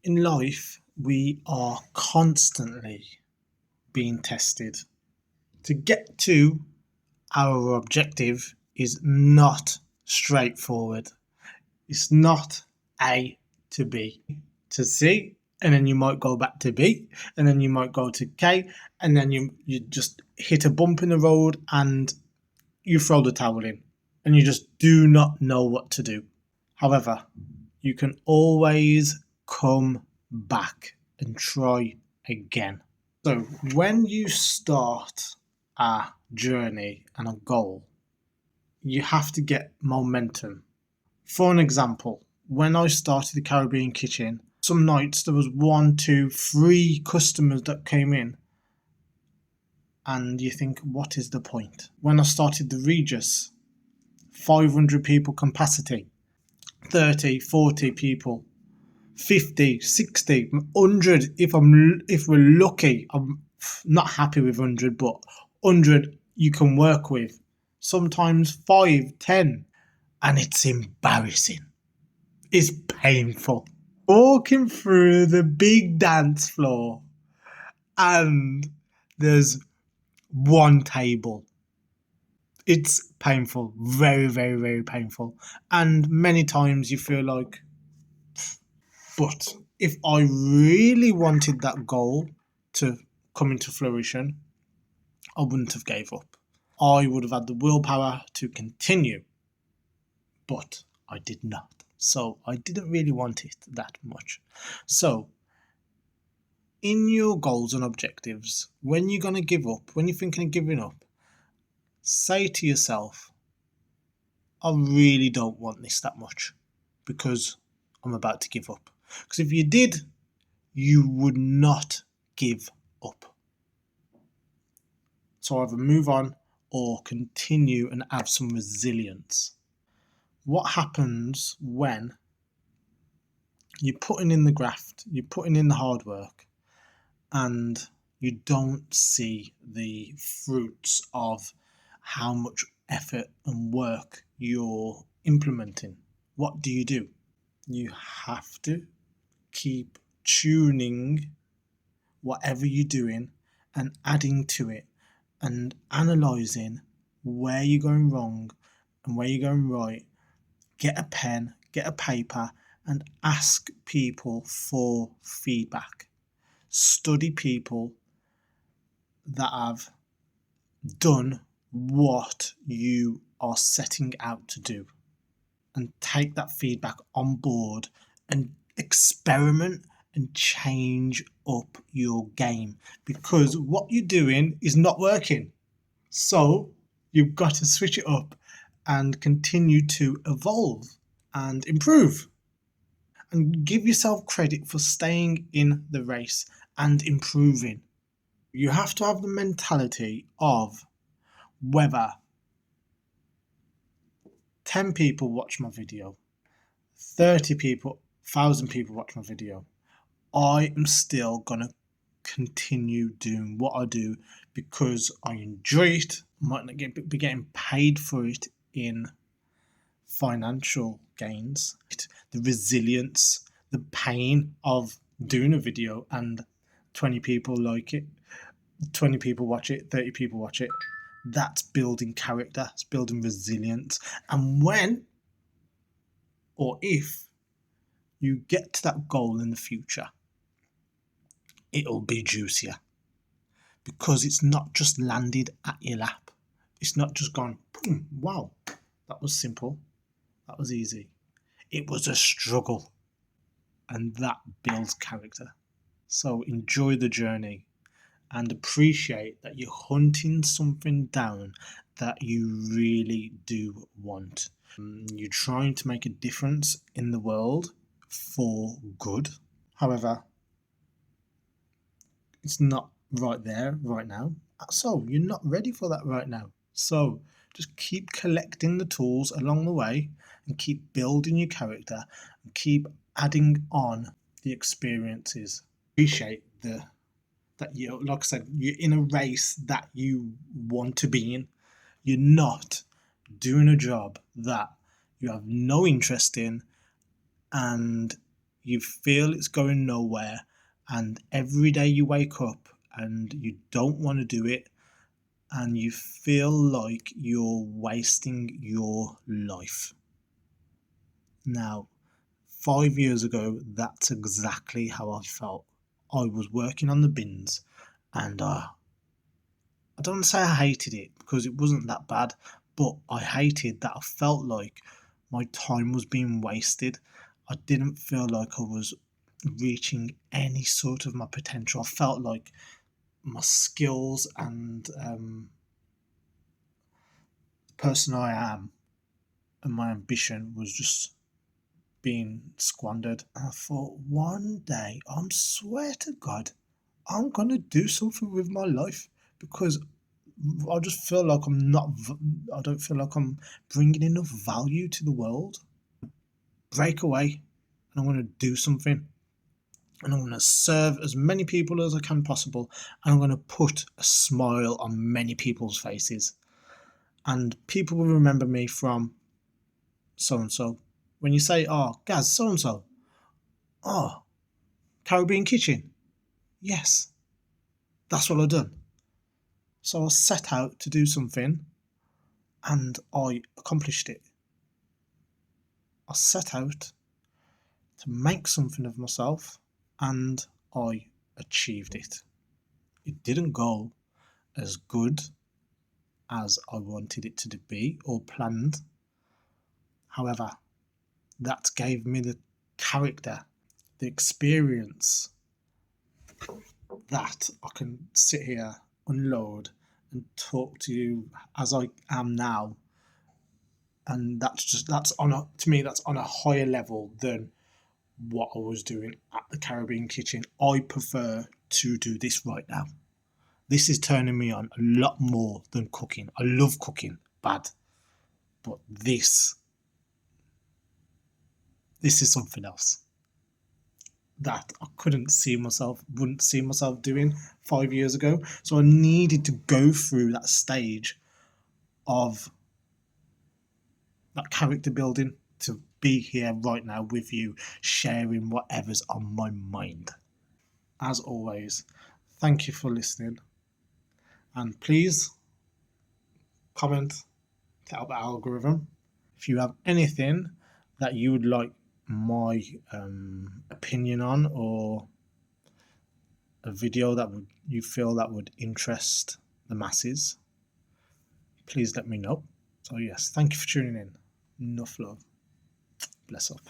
In life, we are constantly being tested. To get to our objective is not straightforward. It's not A to B to C, and then you might go back to B, and then you might go to K, and then you just hit a bump in the road and you throw the towel in, and you just do not know what to do. However, you can always come back and try again. So, when you start a journey and a goal, you have to get momentum. For an example, when I started the Caribbean Kitchen, some nights there was 1, 2, 3 customers that came in, and you think, what is the point? When I started the Regis, 500 people capacity, 30, 40 people, 50, 60, 100 if we're lucky. I'm not happy with 100, but 100 you can work with. Sometimes 5, 10, and it's embarrassing. It's painful. Walking through the big dance floor and there's one table. It's painful, very, very, very painful. And many times you feel like, but if I really wanted that goal to come into fruition, I wouldn't have gave up. I would have had the willpower to continue, but I did not. So I didn't really want it that much. So in your goals and objectives, when you're going to give up, when you're thinking of giving up, say to yourself, I really don't want this that much because I'm about to give up. Because if you did, you would not give up. So either move on or continue and have some resilience. What happens when you're putting in the graft, you're putting in the hard work, and you don't see the fruits of how much effort and work you're implementing? What do? You have to keep tuning whatever you're doing and adding to it and analysing where you're going wrong and where you're going right. Get a pen, get a paper, and ask people for feedback. Study people that have done what you are setting out to do and take that feedback on board and experiment and change up your game, because what you're doing is not working. So you've got to switch it up and continue to evolve and improve. And give yourself credit for staying in the race and improving. You have to have the mentality of whether 10 people watch my video, 30 people, 1,000 people watch my video, I am still going to continue doing what I do because I enjoy it. I might not be getting paid for it in financial gains. The resilience, the pain of doing a video and 20 people like it, 20 people watch it, 30 people watch it. That's building character, it's building resilience. And when or if you get to that goal in the future, it'll be juicier because it's not just landed at your lap. It's not just gone, boom, wow, that was simple, that was easy. It was a struggle, and that builds character. So enjoy the journey and appreciate that you're hunting something down that you really do want. You're trying to make a difference in the world for good. However, it's not right there, right now. So you're not ready for that right now. So just keep collecting the tools along the way and keep building your character and keep adding on the experiences. Appreciate that you, like I said, you're in a race that you want to be in. You're not doing a job that you have no interest in and you feel it's going nowhere, and every day you wake up and you don't want to do it, and you feel like you're wasting your life. Now, 5 years ago, that's exactly how I felt. I was working on the bins, and I don't say I hated it because it wasn't that bad, but I hated that I felt like my time was being wasted. I didn't feel like I was reaching any sort of my potential. I felt like my skills and the person I am and my ambition was just being squandered. And I thought, one day, I swear to God, I'm gonna do something with my life because I just feel like I'm not. I don't feel like I'm bringing enough value to the world. Break away, and I'm gonna do something, and I'm gonna serve as many people as I can possible, and I'm gonna put a smile on many people's faces, and people will remember me from so and so. When you say, "Oh, Gaz, so and so," oh, Caribbean Kitchen, yes, that's what I've done. So I set out to do something, and I accomplished it. I set out to make something of myself, and I achieved it. It didn't go as good as I wanted it to be or planned. However, that gave me the character, the experience that I can sit here, unload, and talk to you as I am now. And that's on a, to me, that's on a higher level than what I was doing at the Caribbean Kitchen. I prefer to do this right now. This is turning me on a lot more than cooking. I love cooking, bad, but this is something else that I wouldn't see myself doing 5 years ago. So I needed to go through that stage of that character building to be here right now with you, sharing whatever's on my mind. As always, thank you for listening, and please comment to help the algorithm. If you have anything that you would like my opinion on, or a video that would you feel that would interest the masses, please let me know. So yes, thank you for tuning in. Enough love. Bless up.